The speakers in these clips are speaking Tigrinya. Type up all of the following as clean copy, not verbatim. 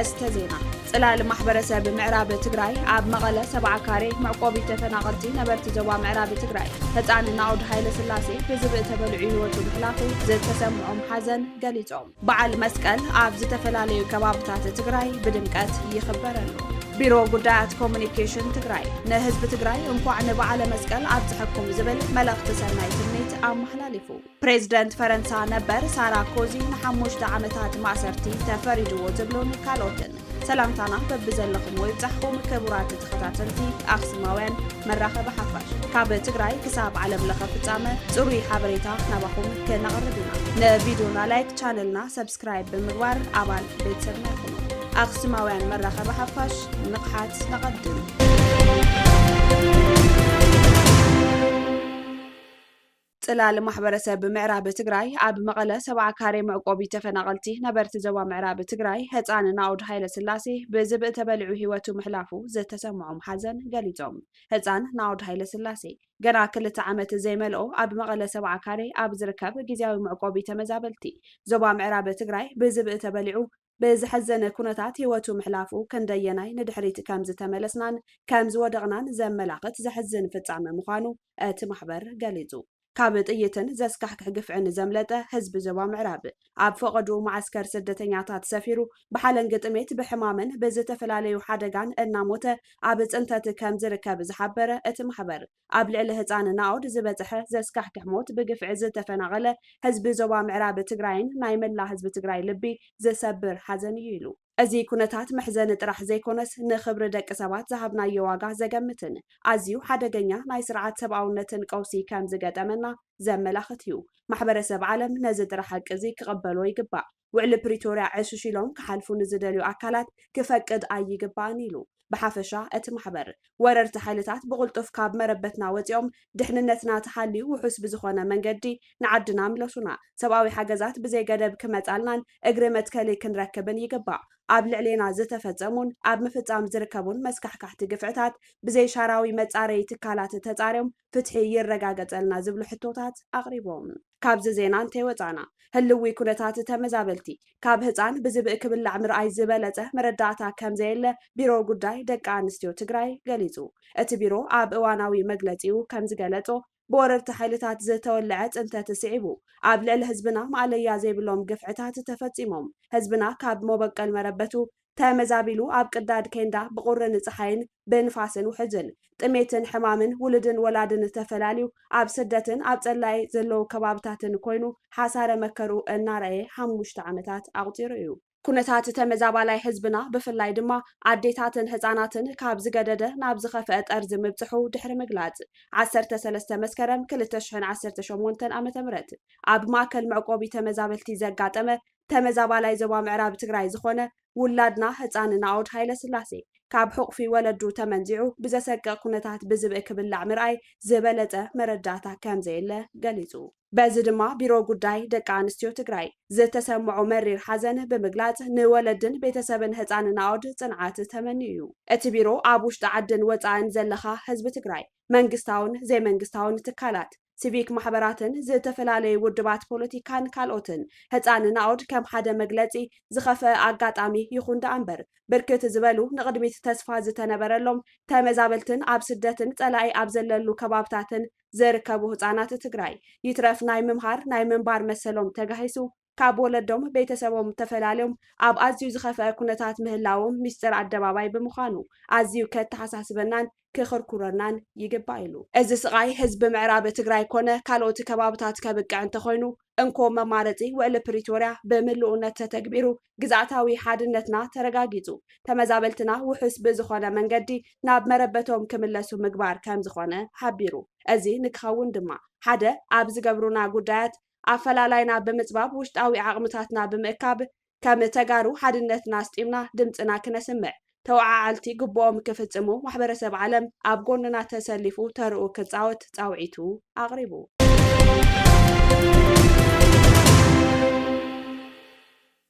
أرأست زينة صلال محبرسة بمعراب تግራይ ኣብ መቐለ 70 ካሬ معقوبي ተፈናቀልቲ ነበርቲ ዞባ ምዕራብ ትግራይ ህፃን ናውድ ሃይለ ስላሴ ብዝብእ ተበልዑ ህይወቱ ብሕላፉ ዝተሰምዖም ሓዘን ገሊጾም በዓል መስቀል ኣብ ዝተፈላለዩ ከባቢታት ትግራይ ብድምቀት ይኽበረሉ ቢሮ ጉዳያት ኮሙኒኬሽን ትግራይ ንህዝቢ ትግራይ እንኳዕ ንበዓለ መስቀል ኣብ ዝሕኩም ዝብል መልእኽቲ ሰናይ ትምኒት ኣመሓላሊፉ ፕሬዝደንት ፈረንሳ ነበር ሳራ ኮዚ ን5 ዓመታት ማእሰርቲ ተፈሪድዎ ዝብሉን ካልኦትን ሰላምታና በብዘለኹም ወይብዛሕኩም ክቡራት ተኸታተልቲ ኣኽሱማውያን መራኸቢ ሓፋሽ ካብ ትግራይ ክሳብ ዓለም ለኸ ፍጻመ ጽሩይ ሓበሬታ ናባኹም ከነቕርብ ኢና ንቪድዮና ላይክ ቻነልና ሰብስክራይብ ብምግባር ኣባል ቤተሰብና ይኹኑ ኣኽሱማውያን መራኸቢ ሓፋሽ ንቕሓት ነቐድም ጽላል ማሕበረሰብ ብምዕራብ ትግራይ ኣብ መቐለ 70 ካሬ መዕቆቢ ተፈናቀልቲ ነበርቲ ዞባ ምዕራብ ትግራይ ህፃን ናውድ ሃይለ ስላሴ ብዝብእ ተበልዑ ህይወቱ ምሕላፉ ዝተሰምዖም ሓዘን ገሊጾም ህፃን ናውድ ሃይለ ስላሴ ገና 2 ዓመት ዘይመልኦ ኣብ መቐለ 70 ካሬ ኣብ ዝርከብ ግዚያዊ መዕቆቢ ተመዛበልቲ ዞባ ምዕራብ ትግራይ ብዝብእ ተበልዑ ብዝሐዘነ ኩነታት ህይወቱ ምሕላፉ ክንደየናይ ንድሕሪት ከም ዝተመለስናን ከም ዝወደቕናን ዘመላኽት ዘሕዝን ፍጻመ ምዃኑ እቲ ማሕበር ገሊጹ ካብ ጥይትን ዘስካሕክሕ ግፍዕን ዘምለጠ ህዝቢ ዞባ ምዕራብ ኣብ ፈቐዱ ማዓስከር ስደተኛታት ሰፊሩ ብሓለንጊ ጥሜት ብሕማምን ብዝተፈላለዩ ሓደጋን እናሞተ ኣብ ጽንተት ከም ዝርከብ ዝሓበረ እቲ ማሕበር ኣብ ልዕሊ ህፃን ናኦድ ዝበፅሐ ዘስካሕክሕ ሞት ብግፍዒ ዝተፈናቐለ ህዝቢ ዞባ ምዕራብ ትግራይን ናይ መላ ህዝቢ ትግራይ ልቢ ዘሰብር ሓዘን እዩ ኢሉ እዚ ኩነታት መሕዘን ጥራሕ ዘይኮነስ ንኽብሪ ደቂ ሰባት ዝሃብናዮ ዋጋ ዘገምትን ኣዝዩ ሓደገኛ ናይ ስርዓት ሰብኣውነትን ቀውሲ ከም ዝገጠመና ዘመላኽት እዩ ማሕበረሰብ ዓለም ነዚ ጥራሕ ሓቂ እዚ ክቕበሎ ይግባእ ውዕሊ ፕሪቶርያ ዕሽሽ ኢሎም ክሓልፉ ንዝደልዩ ኣካላት ክፈቅድ ኣይግባእን ኢሉ ብሓፈሻ እቲ ማሕበር ወረርቲ ሓይልታት ብቁልጡፍ ካብ መረበትና ወፂኦም ድሕንነትና ተሓልዩ ውሑስ ብዝኾነ መንገዲ ንዓድና ምለሱና ሰብኣዊ ሓገዛት ብዘይገደብ ክመጻልናን እግሪ መትከሊ ክንረክብን ይግባእ ኣብ ልዕሌና ዝተፈጸሙን ኣብ ምፍጻም ዝርከቡን መስካሕካሕቲ ግፍዕታት ብዘይ ሻራዊ መጻረይ ትካላት ተጻርዮም ፍትሒ ይረጋገጸልና ዝብሉ ሕቶታት ኣቕሪቦም ካብዚ ዜና እንተይወፃና ህልዊ ኩነታት ተመዛበልቲ ካብ ህፃን ብዝብእ ክብላዕ ምርኣይ ዝበለጸ መረዳእታ ከም ዘየለ ቢሮ ጉዳይ ደቂ ኣንስትዮ ትግራይ ገሊጹ እቲ ቢሮ ኣብ እዋናዊ መግለጺኡ ከም ዝገለጾ ብወረርቲ ሓይልታት ዝተወልዐ ጽንተት ስዒቡ ኣብ ልዕሊ ህዝብና ማዕለያ ዘይብሎም ግፍዕታት ተፈጺሞም ህዝብና ካብ መበቀል መረበቱ ተመዛቢሉ ኣብ ቅዳድ ኬንዳ ብቁርን ፀሓይን ብንፋስን ውሕዝን ጥሜትን ሕማምን ውልድን ወላድን ተፈላልዩ ኣብ ስደትን ኣብ ጸላይ ዘለው ከባብታትን ኮይኑ ሓሳረ መከሩ እናረኣየ 5 ዓመታት ኣቁፂሩ እዩ ኩነታት ተመዛባላይ ህዝብና ብፍላይ ድማ ኣዴታትን ህፃናትን ካብ ዝገደደ ናብ ዝኸፍአ ጠርዚ ምብፅሑ ድሕሪ ምግላጽ 13 መስከረም 2018 ዓ.ም ኣብ ማእከል መዕቆቢ ተመዛበልቲ ዘጋጠመ ተመዛባላይ ዞባ ምዕራብ ትግራይ ዝኾነ ውላድና ህፃን ናኦድ ሃይለ ስላሴ ካብ ሕቑፊ ወለዱ ተመንዚዑ ብዘሰቅቕ ኩነታት ብዝብእ ክብላዕ ምርኣይ ዝበለጠ መረዳእታ ከም ዘየለ ገሊጹ በዚ ድማ ቢሮ ጉዳይ ደቂ ኣንስትዮ ትግራይ ዝተሰምዖ መሪር ሓዘን ብምግላጽ ንወለድን ቤተሰብን ህፃን ናኦድ ጽንዓት ተመንዩ እዩ እቲ ቢሮ ኣብ ውሽጢ ዓድን ወፃእን ዘለኻ ህዝቢ ትግራይ መንግስታውን ዘይመንግስታውን ትካላት ሲቪክ ማሕበራትን ዝተፈላለዩ ውድባት ፖለቲካን ካልኦትን ህፃን ናኦድ ከም ሓደ መግለጺ ዝኸፍአ ኣጋጣሚ ይኹን ደኣምበር ብርክት ዝበሉ ንቅድሚት ተስፋ ዝተነበረሎም ተመዛበልትን ኣብ ስደትን ጸላኢ ኣብ ዘለሉ ከባብታትን ዝርከቡ ህፃናት ትግራይ ይትረፍ ናይ ምምሃር ናይ ምንባር መሰሎም ተጋሂሱ ካብ ወለዶም ቤተሰቦም ተፈላልዮም ኣብ ኣዝዩ ዝኸፍአ ኩነታት ምህላዎም ምስጢር ኣደባባይ ብምዃኑ ኣዝዩ ከተሓሳስበናን ክኽርኩረናን ይግባእ ኢሉ እዚ ስቃይ ህዝቢ ምዕራብ ትግራይ ኮነ ካልኦት ከባብታት ከብቅዕ እንተኮይኑ እንኮ መማረፂ ውዕሊ ፕሪቶርያ ብምልኡነት ተተግቢሩ ግዛዕታዊ ሓድነትና ተረጋጊጹ ተመዛበልትና ውሑስ ብዝኾነ መንገዲ ናብ መረበቶም ክምለሱ ምግባር ከም ዝኾነ ሓቢሩ እዚ ንክኸውን ድማ ሓደ ኣብ ዝገብሩና ጉዳያት ኣፈላላይና ብምጽባብ ውሽጣዊ ዓቕምታትና ብምእካብ ከም ተጋሩ ሓድነትና ስጢምና ድምፅና ክነስምዕ ተወዓዓልቲ ግቦኦም ክፍጽሙ ማሕበረሰብ ዓለም ኣብ ጎንና ተሰሊፉ ተርኡ ክጻወት ጻውዒቱ ኣቕሪቡ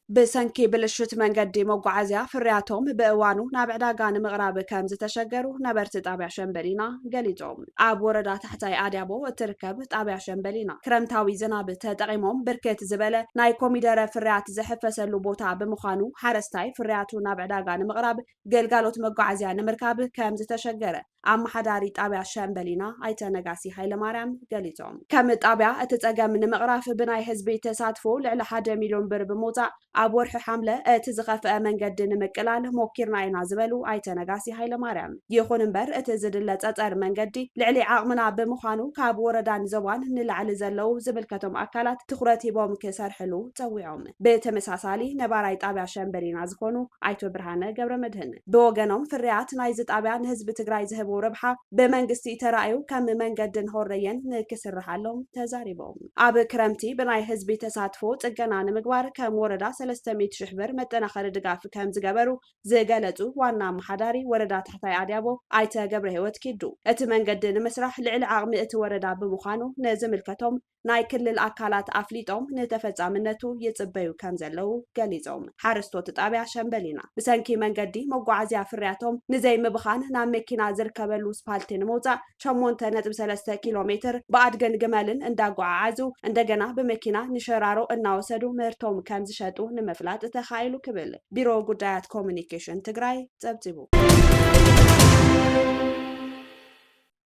ብሰንኪ ብልሽት መንገዲ መጓዓዝያ ፍርያቶም ብእዋኑ ናብ ዕዳጋ ንምቕራብ ከም ዝተሸገሩ ነበርቲ ጣብያ ሸምበሊና ገሊጾም። ኣብ ወረዳ ታሕታይ ኣድያቦ እትርከብ ጣብያ ሸምበሊና ክረምታዊ ዝናብ ተጠቒሞም ብርክት ዝበለ ናይ ኮሚደረ ፍርያት ዘሕፈሰሉ ቦታ ብምዃኑ ሓረስታይ ፍርያቱ ናብ ዕዳጋ ንምቕራብ ገልጋሎት መጓዓዝያ ንምርካብ ከም ዝተሸገረ ኣመሓዳሪ ጣብያ ሸምበሊና ኣይተ ነጋሲ ሃይለማርያም ገሊጾም። ከም ጣብያ እቲ ጸገም ንምቕራፍ ብናይ ህዝቢ ተሳትፎ ልዕሊ 1 ሚልዮን ብር ብምውፃእ ኣብ ወርሒ ሓምለ እቲ ዝኸፍአ መንገዲ ንምቅላል ሞኪርና ኢና ዝበሉ ኣይተ ነጋሲ ሃይለማርያም ይኹን እምበር እቲ ዝድለ ጸጸር መንገዲ ልዕሊ ዓቕምና ብምዃኑ ካብ ወረዳን ዞባን ንላዕሊ ዘለው ዝምልከቶም ኣካላት ትኹረት ሂቦም ክሰርሕሉ ፀዊዖም። ብተመሳሳሊ ነባራይ ጣብያ ሸምበሊና ዝኾኑ ኣይቶ ብርሃነ ገብረ መድህን ብወገኖም ፍርያት ናይዚ ጣብያ ንህዝቢ ትግራይ ዝህቡ ረብሓ ብመንግስቲ ተራእዩ ከም መንገድን ሆረየን ንክስርሓሎም ተዛሪቦም። ኣብ ክረምቲ ብናይ ህዝቢ ተሳትፎ ጽገና ንምግባር ከም ወረዳ 300,000 ብር መጠናኸሪ ድጋፍ ከም ዝገበሩ ዝገለጹ ዋና ኣመሓዳሪ ወረዳ ታሕታይ ኣድያቦ ኣይተ ገብረ ህይወት ኪዱ እቲ መንገዲ ንምስራሕ ልዕሊ ዓቕሚ እቲ ወረዳ ብምዃኑ ንዝምልከቶም ናይ ክልል ኣካላት ኣፍሊጦም ንተፈጻምነቱ ይጽበዩ ከም ዘለው ገሊጾም። ሓረስቶት ጣብያ ሸምበሊና ብሰንኪ መንገዲ መጓዓዝያ ፍርያቶም ንዘይምብኻን ናብ መኪና ዝርከበሉ ስፓልቲ ንምውፃእ 8.3 ኪሎ ሜትር ብኣድገን ግመልን እንዳጓዓዓዙ እንደገና ብመኪና ንሸራሮ እናወሰዱ ምህርቶም ከም ዝሸጡ ንምፍላጥ ተኻኢሉ ክብል ቢሮ ጉዳያት ኮሙኒኬሽን ትግራይ ጸብጺቡ።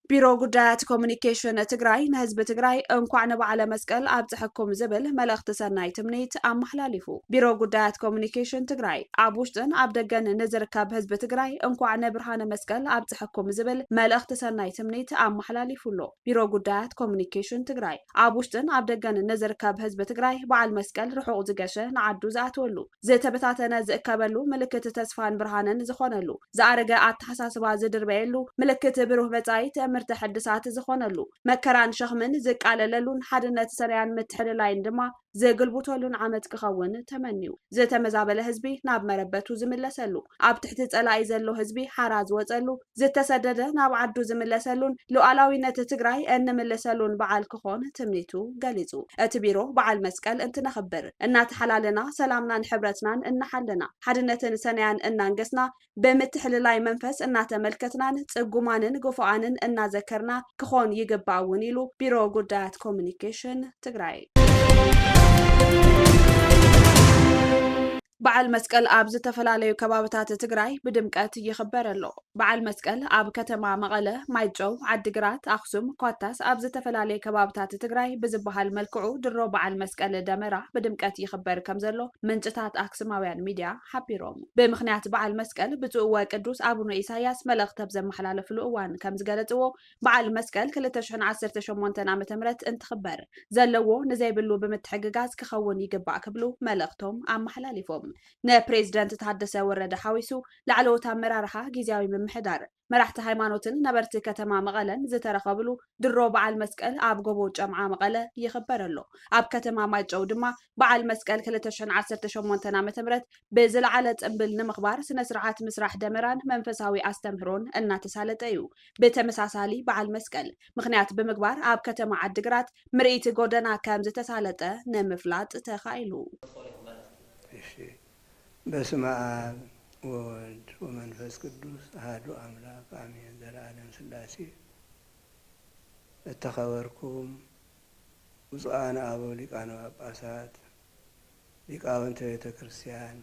ቢሮ ጉዳያት ኮሙኒኬሽን ትግራይ ንህዝቢ ትግራይ እንኳዕ ንበዓለ መስቀል ኣብጽሕኩም ዝብል መልእኽቲ ሰናይ ትምኒት ኣመሓላሊፉ። ቢሮ ጉዳያት ኮሙኒኬሽን ትግራይ ኣብ ውሽጥን ኣብ ደገን ንዝርከብ ህዝቢ ትግራይ እንኳዕ ንብርሃነ መስቀል ኣብጽሕኩም ዝብል መልእኽቲ ሰናይ ትምኒት ኣመሓላሊፉሎ። ቢሮ ጉዳያት ኮሙኒኬሽን ትግራይ ኣብ ውሽጥን ኣብ ደገን ንዝርከብ ህዝቢ ትግራይ በዓል መስቀል ርሑቕ ዝገሸ ንዓዱ ዝኣትወሉ ዝተበታተነ ዝእከበሉ ምልክት ተስፋን ብርሃንን ዝኾነሉ ዝኣረገ ኣተሓሳስባ ዝድርበየሉ ምልክት ብሩህ መጻኢ ምርተ ሕድሳት ዝኾነሉ መከራን ሸኽምን ዝቃለለሉን ሓድነት ሰናያን ምትሕልላይን ድማ ዘግልብተሉን ዓመት ክኸውን ተመኒዩ። ዝተመዛበለ ህዝቢ ናብ መረበቱ ዝምለሰሉ ኣብ ትሕቲ ጸላኢ ዘሎ ህዝቢ ሓራ ዝወፀሉ ዝተሰደደ ናብ ዓዱ ዝምለሰሉን ሉዓላዊነት ትግራይ እንምለሰሉን በዓል ክኾን ትምኒቱ ገሊጹ። እቲ ቢሮ በዓል መስቀል እንትነኽብር እናተሓላለና ሰላምናን ሕብረትናን እናሓለና ሓድነትን ሰናያን እናንገስና ብምትሕልላይ መንፈስ እናተመልከትናን ጽጉማንን ግፉኣንን እናዘከርና ክኾን ይግባእ እውን ኢሉ ቢሮ ጉዳያት ኮሙኒኬሽን ትግራይ። በዓል መስቀል ኣብ ዝተፈላለዩ ከባቢታት ትግራይ ብድምቀት ይኽበር ኣሎ። በዓል መስቀል ኣብ ከተማ መቐለ፣ ማይጨው፣ ዓዲግራት፣ ኣኽሱም፣ ኳታስ ኣብ ዝተፈላለዩ ከባቢታት ትግራይ ብዝበሃል መልክዑ ድሮ በዓል መስቀል ደመራ ብድምቀት ይኽበር ከም ዘሎ ምንጭታት ኣክሱማውያን ሚድያ ሓቢሮም። ብምኽንያት በዓል መስቀል ብፁዕ ወቅዱስ ኣቡነ ኢሳያስ መልእኽቲ ኣብ ዘመሓላለፍሉ እዋን ከም ዝገለጽዎ በዓል መስቀል 2018 ዓ.ም እንትኽበር ዘለዎ ንዘይብሉ ብምትሕግጋዝ ክኸውን ይግባእ ክብሉ መልእኽቶም ኣመሓላሊፎም። ንፕሬዝደንት ታደሰ ወረደ ሓዊሱ ላዕለዎት ኣመራርሓ ጊዜያዊ ምምሕዳር መራሕቲ ሃይማኖትን ነበርቲ ከተማ መቐለን ዝተረኸብሉ ድሮ በዓል መስቀል ኣብ ጎቦ ጨምዓ መቐለ ይኽበር ኣሎ። ኣብ ከተማ ማይጨው ድማ በዓል መስቀል 2018 ዓ.ም ብዝለዓለ ጽምብል ንምኽባር ስነ ስርዓት ምስራሕ ደመራን መንፈሳዊ ኣስተምህሮን እናተሳለጠ እዩ። ብተመሳሳሊ በዓል መስቀል ምኽንያት ብምግባር ኣብ ከተማ ዓዲግራት ምርኢት ጎደና ከም ዝተሳለጠ ንምፍላጥ ተኻኢሉ። በስመ አብ ወወልድ ወመንፈስ ቅዱስ አሐዱ አምላክ አሜን። ዘላለም ሥላሴ እተኸበርኩም ብፁዓን አበው ሊቃነ ጳጳሳት፣ ሊቃውንተ ቤተ ክርስቲያን፣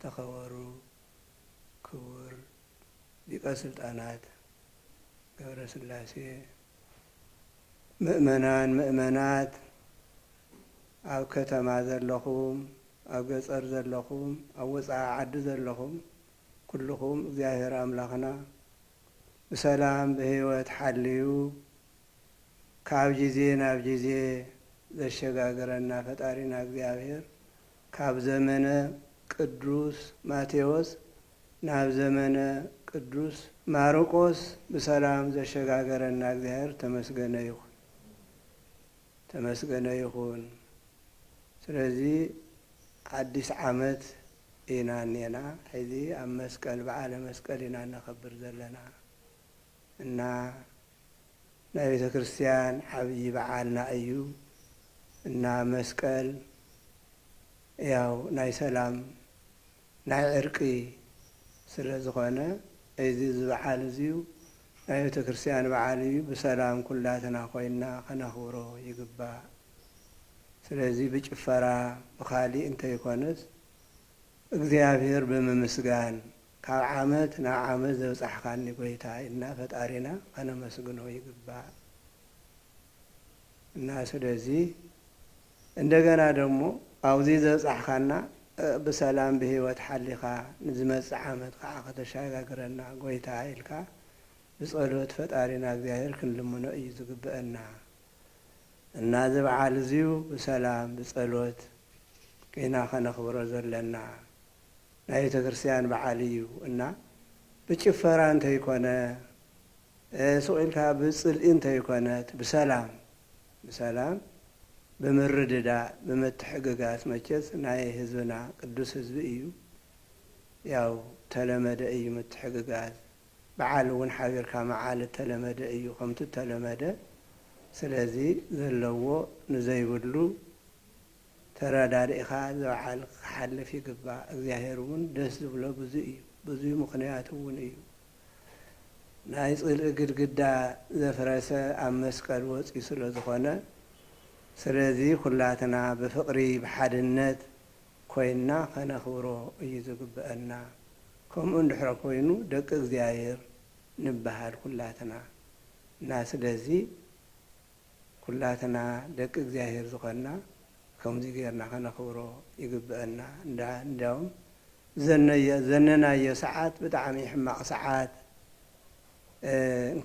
ተኸበሩ ክቡር ሊቀ ስልጣናት ገብረ ሥላሴ፣ ምእመናን ምእመናት፣ ኣብ ከተማ ዘለኹም ኣብ ገጠር ዘለኹም ኣብ ወፃኢ ዓዲ ዘለኹም ኩልኹም እግዚአብሔር ኣምላኽና ብሰላም ብህይወት ሓልዩ ካብ ጊዜ ናብ ጊዜ ዘሸጋግረና ፈጣሪና እግዚአብሔር ካብ ዘመነ ቅዱስ ማቴዎስ ናብ ዘመነ ቅዱስ ማርቆስ ብሰላም ዘሸጋገረና እግዚአብሔር ተመስገነ ይኹን፣ ተመስገነ ይኹን። ስለዚህ አዲስ ዓመት ኢና ኔና ሕዚ ኣብ መስቀል በዓለ መስቀል ኢና ነኸብር ዘለና እና ናይ ቤተ ክርስቲያን ዓብዪ በዓልና እዩ እና መስቀል ያው ናይ ሰላም ናይ ዕርቂ ስለ ዝኾነ እዚ ዝበዓል እዚዩ ናይ ቤተ ክርስቲያን በዓል እዩ ብሰላም ኩላትና ኮይና ከነኽብሮ ይግባእ ስለዚ ብጭፈራ ብኻሊእ እንተይኮነስ እግዚአብሔር ብምምስጋን ካብ ዓመት ናብ ዓመት ዘብፃሕካኒ ጎይታ ኢልና ፈጣሪና ከነመስግኖ ይግባእ እና ስለዚ እንደገና ደግሞ አውዚ ዘብፃሕካና بسلام به وتحلقا نزمت عامت قاعة تشاغرنا قويتا إلكا بصلوت فتارينا እግዚአብሔር ክንልምኖ እዩ ዝግበአና እና ዝበዓል እዚዩ በሰላም በጸሎት ከና ከነኽብሮ ዘለና ናይ ቤተ ክርስቲያን በዓል እዩ እና በጭፈራ እንተይኮነ ሶኢልካ በጽልኢ እንተይኮነት በሰላም በመረደዳ በመተሐገጋት መቸስ ናይ ህዝብና ቅዱስ ህዝብ እዩ ያው ተለመደ እዩ መተሐገጋት በዓል ውን ሓቢርካ መዓል ተለመደ እዩ ከምቲ ተለመደ ስለዚ ዘለዎ ንዘይብሉ ተረዳዲእኻ ዝበዓል ክሓልፍ ይግባእ እግዚአብሔር ውን ደስ ዝብሎ ብዙይ ምክንያት ውን እዩ ናይ ጽልኢ ግድግዳ ዘፍረሰ ኣብ መስቀል ወፂኡ ስለ ዝኾነ ስለዚ ኩላትና በፍቅሪ በሓድነት ኮይና ከነኽብሮ እዩ ዝግበአና ከምኡ እንድሕረ ኮይኑ ደቂ እግዚአብሔር ንበሃል ኩላትና እና ስለዚ ኩላትና ደቂ እግዚአብሔር ዝኾንና ከምዚ ጌርና ከነኽብሮ ይግበአና እንዳውም ዘነናዮ ሰዓት ብጣዕሚ ሕማቕ ሰዓት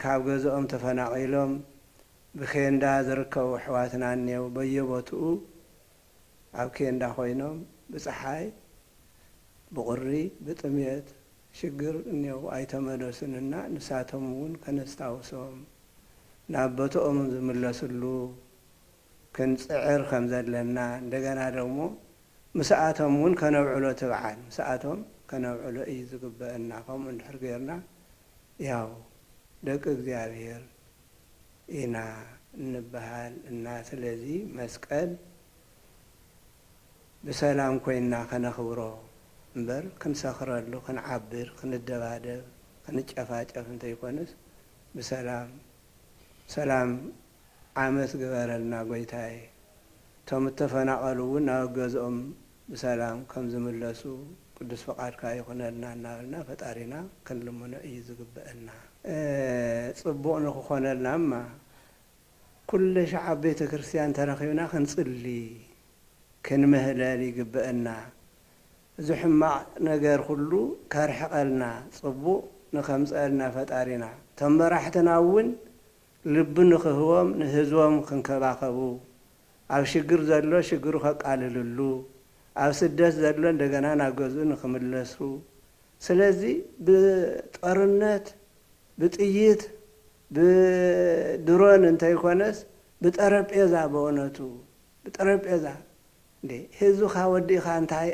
ካብ ገዝኦም ተፈናቂሎም ብኬንዳ ዝርከቡ ኣሕዋትና እኒአው በየቦትኡ ኣብ ኬንዳ ኮይኖም ብፀሓይ ብቁሪ ብጥምየት ሽግር እኒአው ኣይተመለሱንና ንሳቶም ውን ከነስታውሶም ናብ ቦትኦም ዝምለሱሉ ክንፅዕር ከም ዘለና እንደገና ደግሞ ምስኣቶም ውን ከነውዕሎ ትበዓል ምስኣቶም ከነውዕሎ እዩ ዝግበአና ከምኡ እንድሕር ጌርና ያው ደቂ እግዚአብሔር ኢና እንበሃል እና ስለዚ መስቀል በሰላም ኮይና ከነኽብሮ እምበር ክንሰኽረሉ ክንዓብር ክንደባደብ ክንጨፋጨፍ እንተይኮንስ ሰላም ዓመት ግበረልና ጎይታዬ እቶም ተፈናቀሉ ውን ናብ ገዝኦም በሰላም ከም ዝምለሱ ቅዱስ ፈቃድካ ይኹነልና እናበልና ፈጣሪና ክንልምኖ እዩ ዝግበአና ጽቡቕ ንክኾነልናማ ኩለሽ ኣብ ቤተ ክርስቲያን ተረኺብና ክንጽሊ ክንምህለል ይግበአና እዚ ሕማቕ ነገር ሁሉ ከርሕቐልና ጽቡቕ ንኸምፀልና ፈጣሪና እቶም መራሕትና ውን ልቢ ንክህቦም ንህዝቦም ክንከባኸቡ ኣብ ሽግር ዘሎ ሽግሩ ከቃልልሉ ኣብ ስደት ዘሎ እንደገና ናብ ገዝኡ ንክምለሱ ስለዚ ብጦርነት ብጥይት ብድሮን እንተይኮነስ ብጠረጴዛ በእውነቱ ብጠረጴዛ እንዴ ህዝብኻ ወዲእኻ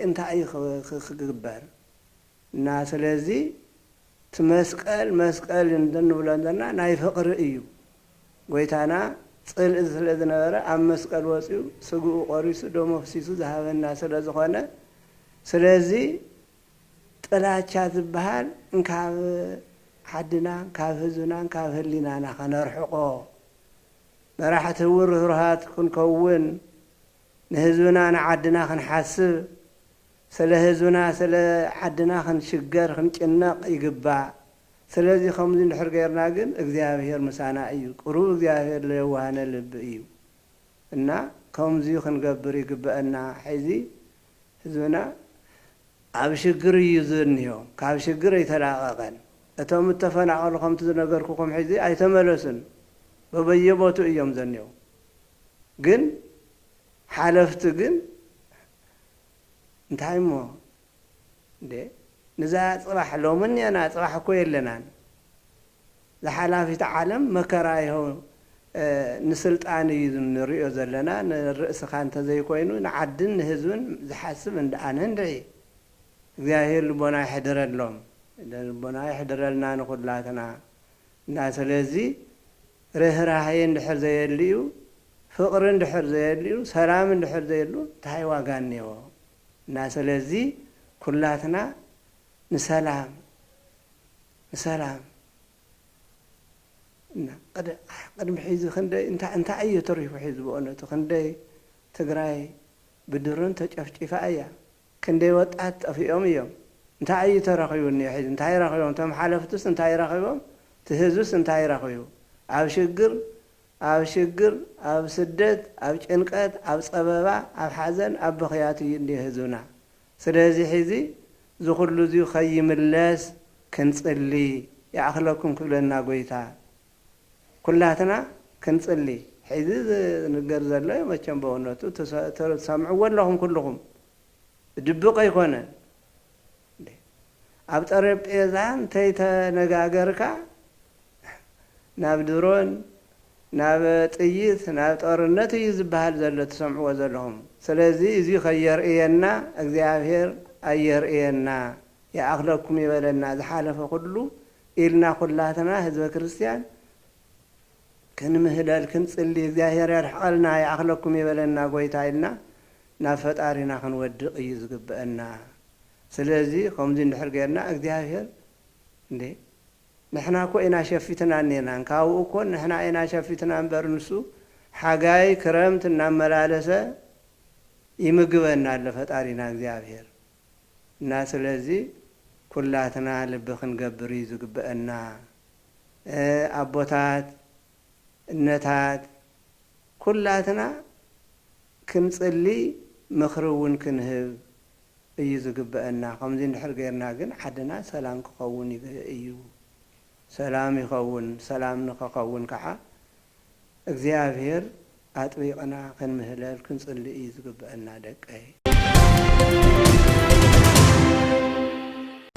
እንታይ ክግበር እና ስለዚ መስቀል እንድንብሎ ዘለና ናይ ፍቅሪ እዩ ጎይታና ጽልኢ ስለ ዝነበረ ኣብ መስቀል ወፂኡ ስግኡ ቆሪሱ ደሞ ፍሲሱ ዝሃበና ስለ ዝኾነ ስለዚ ጥላቻ ዝበሃል እንካብ ሓድና ካብ ህዝብና ካብ ህሊናና ከነርሕቆ መራሕቲ ውን ርህሩሃት ክንከውን ንህዝብና ንዓድና ክንሓስብ ስለ ህዝብና ስለ ዓድና ክንሽገር ክንጭነቕ ይግባእ ስለዚ ከምዚ እንድሕር ጌርና ግን እግዚአብሔር ምሳና እዩ ቁሩብ እግዚአብሔር ለየዋህነ ልቢ እዩ እና ከምዚ ክንገብር ይግበአና ሕዚ ህዝብና ኣብ ሽግር እዩ ዝንሄ ካብ ሽግር ኣይተላቐቐን እቶም ተፈናቀሉ ከምቲ ዝነገርኩኩም ሕዚ ኣይተመለሱን በየቦቱ እዮም ዘንሄው ግን ሓለፍቲ ግን እንታይ ሞ እንዴ ንዛ ጽባሕ ሎምን ያና ጽባሕ እኮ የለናን ዝሓላፊት ዓለም መከራ ይኸው ንስልጣን እዩ ንሪኦ ዘለና ንርእስኻ እንተዘይኮይኑ ንዓድን ንህዝብን ዝሓስብ እንደኣነ ንርኢ እግዚአብሔር ልቦና ይሕድረሎም ልቦና ይሕድረልና ንኹላትና እና ስለዚ ርህራሄ እንድሕር ዘየልዩ ፍቅሪ እንድሕር ዘየልዩ ሰላም እንድሕር ዘየሉ እንታይ ዋጋ እኒአዎ እና ስለዚ ኩላትና ንሰላም እና قدم حيز خندي انت اي تريف حيز بأنته خندي تግራይ بدرن تጨፍጭፋ እያ ክንደይ ወጣት ጠፊኦም እዮም እንታይ እዩ ተረኺቡኒ ሕዚ እንታይ ረኺቦም ቶም ሓለፍትስ እንታይ ረኺቦም ትህዙስ እንታይ ረኺቡ ኣብ ሽግር ኣብ ስደት ኣብ ጭንቀት ኣብ ፀበባ ኣብ ሓዘን ኣብ በኽያት እዩ እንደ ህዝብና ስለዚ ሕዚ ዝኹሉ እዚኡ ኸይምለስ ክንጽሊ ይኣኽለኩም ክብለና ጎይታ ኩላትና ክንጽሊ ሕዚ ንገር ዘሎ መቸም በእውነቱ ተሰምዕዎ ኣለኹም ኩልኹም ድብቕ ኣይኮነን ኣብ ጠረጴዛ እንተይተነጋገርካ ናብ ድሮን ናብ ጥይት ናብ ጦርነት እዩ ዝበሃል ዘሎ ተሰምዕዎ ዘለኹም ስለዚ እዚ ኸየርእየና እግዚአብሔር ኣየርእየና ይኣኽለኩም ይበለና ዝሓለፈ ኩሉ ኢልና ኩላትና ህዝበ ክርስቲያን ክንምህለል ክንጽሊ እግዚአብሔር ያርሕቐልና ይኣኽለኩም ይበለና ጎይታ ኢልና ናብ ፈጣሪና ክንወድቕ እዩ ዝግብአና ስለዚ ከምዚ እንድሕር ጌርና እግዚአብሔር እንዴ ንሕና እኮ ኢና ሸፊትና እኔና ካብኡ እኮ ንሕና ኢና ሸፊትና እምበር ንሱ ሓጋይ ክረምት እናመላለሰ ይምግበና ኣለ ፈጣሪና እግዚአብሔር እና ስለዚ ኩላትና ልቢ ክንገብር እዩ ዝግብአና ኣቦታት እነታት ኩላትና ክንጽሊ ምኽሪ እውን ክንህብ እዩ ዝግብአና ከምዚ እንድሕር ጌርና ግን ዓድና ሰላም ክኸውን እዩ ሰላም ይኸውን ሰላም ንኽኸውን ከዓ እግዚአብሔር ኣጥቢቕና ክንምህለል ክንጽሊ እዩ ዝግብአና ደቀይ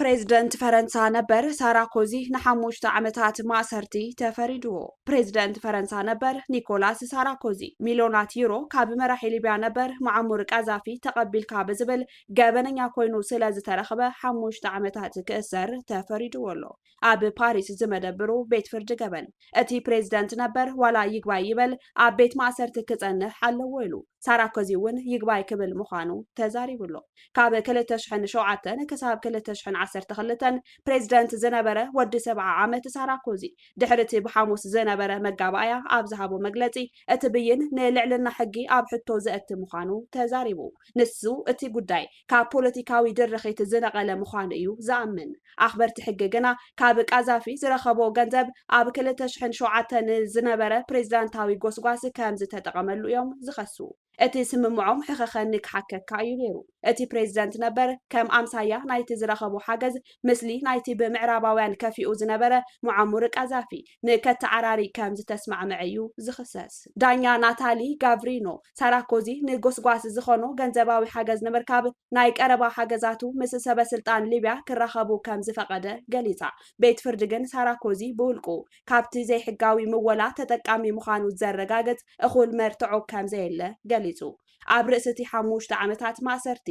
ፕሬዚደንት ፈረንሳ ነበር ሳራኮዚ ን5 ዓመታት ማእሰርቲ ተፈሪድዎ ፕሬዚደንት ፈረንሳ ነበር ኒኮላስ ሳራኮዚ ሚሊዮናት ዩሮ ካብ መራሒ ሊብያ ነበር መዓሙር ቃዛፊ ተቐቢልካ ብዝብል ገበነኛ ኮይኑ ስለ ዝተረኸበ 5 ዓመታት ክእሰር ተፈሪድዎ ኣሎ ኣብ ፓሪስ ዝመደብሩ ቤት ፍርዲ ገበን እቲ ፕሬዚደንት ነበር ዋላ ይግባይ ይበል ኣብ ቤት ማእሰርቲ ክጸንሕ ኣለዎ ኢሉ ሳራኮዚ እውን ይግባይ ክብል ምዃኑ ተዛሪብሎ ካብ 2007 ክሳብ 2012 ፕሬዚደንት ዝነበረ ወዲ 70 ዓመት ሳራኮዚ ድሕርቲ ብሓሙስ ዝነበረ መጋባእያ ኣብ ዝሃቦ መግለጺ እቲ ብይን ንልዕልና ሕጊ ኣብ ሕቶ ዘእቲ ምዃኑ ተዛሪቡ ንሱ እቲ ጉዳይ ካብ ፖለቲካዊ ድርኺት ዝነቐለ ምዃኑ እዩ ዝኣምን ኣኽበርቲ ሕጊ ግና ካብ ቃዛፊ ዝረኸቦ ገንዘብ ኣብ 2007 ዝነበረ ፕሬዚዳንታዊ ጎስጓስ ከም ዝተጠቐመሉ እዮም ዝኸሱ እቲ ስምምዖም ሕኸኸኒ ክሓከካ እዩ ነይሩ እቲ ፕሬዚደንት ነበር ከም ኣምሳያ ናይቲ ዝረኸቡ ሓገዝ ምስሊ ናይቲ ብምዕራባውያን ከፊኡ ዝነበረ ሙዓሙር ቃዛፊ ንከተዓራሪ ከም ዝተስማዕምዐ እዩ ዝኽሰስ ዳኛ ናታሊ ጋቭሪኖ ሳራኮዚ ንጎስጓስ ዝኾኑ ገንዘባዊ ሓገዝ ንምርካብ ናይ ቀረባ ሓገዛቱ ምስ ሰበስልጣን ሊብያ ክራኸቡ ከም ዝፈቐደ ገሊጻ ቤት ፍርዲ ግን ሳራኮዚ ብውልቁ ካብቲ ዘይሕጋዊ ምወላ ተጠቃሚ ምዃኑ ዘረጋግጥ እኹል መርትዖ ከም ዘየለ ገሊጹ ኣብ ርእስቲ 5 ዓመታት ማእሰርቲ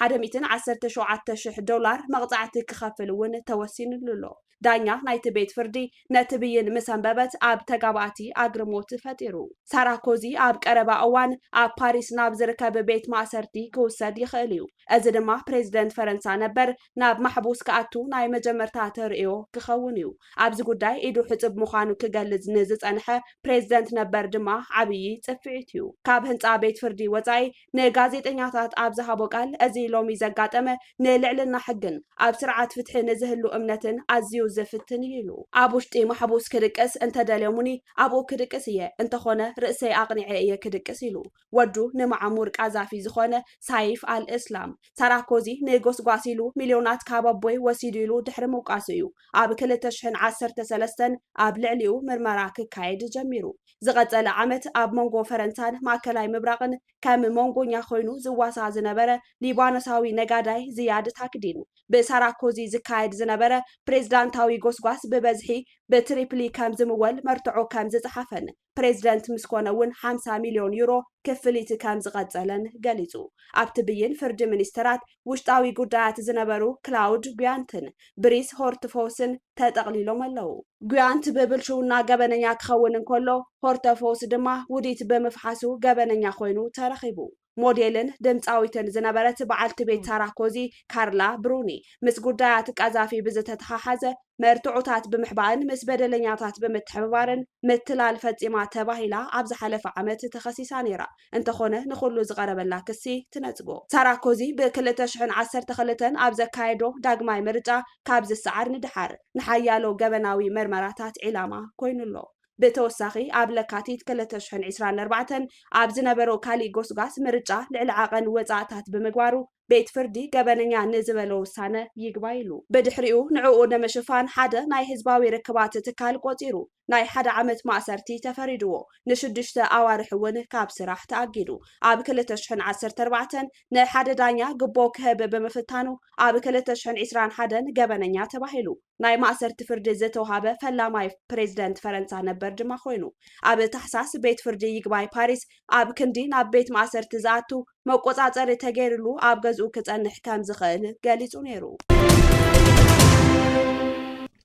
$117,000 መቕጻዕቲ ክኸፍል እውን ተወሲኑሉ ኣሎ ዳኛ ናይቲ ቤት ፍርዲ ነቲ ብይን ምሰንበበት ኣብ ተጋባእቲ ኣግርሞት ፈጢሩ ሳራኮዚ ኣብ ቀረባ እዋን ኣብ ፓሪስ ናብ ዝርከብ ቤት ማእሰርቲ ክውሰድ ይኽእል እዩ እዚ ድማ ፕሬዚደንት ፈረንሳ ነበር ናብ ማሕቡስ ከኣቱ ናይ መጀመርታ ተርእዮ ክኸውን እዩ ኣብዚ ጉዳይ ኢዱ ሕፅብ ምዃኑ ክገልጽ ንዝጸንሐ ፕሬዚደንት ነበር ድማ ዓብዪ ጽፍዒት እዩ ካብ ህንፃ ቤት ፍርዲ ወጻኢ ንጋዜጠኛታት ኣብ ዝሃቦ ቃል እዚ ሎሚ ዘጋጠመ ንልዕልና ሕግን ኣብ ስርዓት ፍትሒ ንዝህሉ እምነትን ኣዝዩ ዘፍትን ኢሉ ኣብ ውሽጢ ማሕቡስ ክድቅስ እንተደልዮሙኒ ኣብኡ ክድቅስ እየ እንተኾነ ርእሰይ ኣቕኒዐ እየ ክድቅስ ኢሉ ወዱ ንመዓሙር ቃዛፊ ዝኾነ ሳይፍ አልእስላም ሳራኮዚ ንጎስጓስ ኢሉ ሚሊዮናት ካብ ኣቦይ ወሲዱ ኢሉ ድሕሪ ምውቃሱ እዩ ኣብ 2013 ኣብ ልዕሊኡ ምርመራ ክካየድ ጀሚሩ ዝቐጸለ ዓመት ኣብ መንጎ ፈረንሳን ማእከላይ ምብራቕን ከም መንጎኛ ኮይኑ ዝዋሳ ዝነበረ ሊባኖሳዊ ነጋዳይ ዝያድ ታክዲን ብሳራኮዚ ዝካየድ ዝነበረ ፕሬዚዳንታዊ ጎስጓስ ብበዝሒ በትሪፕሊ ከም ዝምወል መርትዖ ከም ዝጸሓፈን ፕሬዚደንት ምስኮነ እውን 50 ሚሊዮን ዩሮ ክፍሊት ከም ዝቐጸለን ገሊጹ ኣብቲ ብይን ፍርዲ ሚኒስትራት ውሽጣዊ ጉዳያት ዝነበሩ ክላውድ ጉያንትን ብሪስ ሆርትፎስን ተጠቕሊሎም ኣለዉ ጉያንት ብብልሽውና ገበነኛ ክኸውን እንከሎ ሆርተፎስ ድማ ውዲት ብምፍሓሱ ገበነኛ ኮይኑ ተረኺቡ ሞዴልን ድምፃዊትን ዝነበረት በዓልቲ ቤት ሳራኮዚ ካርላ ብሩኒ ምስ ጉዳያት ቀዛፊ ብዝተተሓሓዘ መርትዑታት ብምሕባእን ምስ በደለኛታት ብምትሕብባርን ምትላል ፈጺማ ተባሂላ ኣብ ዝሓለፈ ዓመት ተኸሲሳ ነይራ እንተኾነ ንኹሉ ዝቐረበላ ክሲ ትነጽጎ ሳራኮዚ ብ2012 ኣብ ዘካየዶ ዳግማይ ምርጫ ካብ ዝሰዓር ንድሓር ንሓያሎ ገበናዊ መርመራታት ዒላማ ኮይኑሎ ብተወሳኺ ኣብ ለካቲት 2024 ኣብ ዝነበሮ ካሊእ ጎስጓስ ምርጫ ልዕሊ ዓቐን ወፃእታት ብምግባሩ ቤት ፍርዲ ገበነኛ ንዝበለ ውሳነ ይግባይ ኢሉ ብድሕሪኡ ንዕኡ ንምሽፋን ሓደ ናይ ህዝባዊ ርክባት ትካል ቆፂሩ ናይ 1 ዓመት ማእሰርቲ ተፈሪድዎ ን6 ኣዋርሕ እውን ካብ ስራሕ ተኣጊዱ ኣብ 2014 ንሓደ ዳኛ ግቦ ክህብ ብምፍታኑ ኣብ 2021 ገበነኛ ተባሂሉ ናይ ማእሰርቲ ፍርዲ ዝተውሃበ ፈላማይ ፕሬዝደንት ፈረንሳ ነበር ድማ ኮይኑ ኣብ ታሕሳስ ቤት ፍርዲ ይግባይ ፓሪስ ኣብ ክንዲ ናብ ቤት ማእሰርቲ ዝኣቱ መቆጻጸሪ ተገይሩሉ ኣብ ገዝኡ ክጸንሕ ከም ዝኽእል ገሊጹ ነይሩ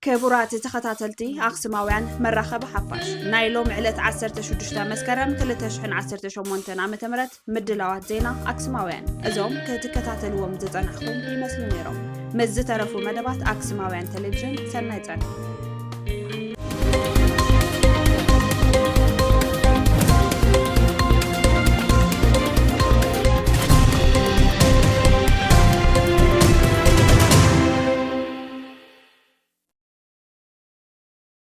ክቡራት ተኸታተልቲ ኣክሱማውያን መራኸቢ ሓፋሽ ናይ ሎም ዕለት 16 መስከረም 2018 ዓ.ም ምድላዋት ዜና ኣክሱማውያን እዞም ክትከታተልዎም ዝጸናሕኩም ይመስሉ ነይሮም ምስ ዝተረፉ መደባት ኣክሱማውያን ቴሌቪዥን ሰናይ ጸንሕ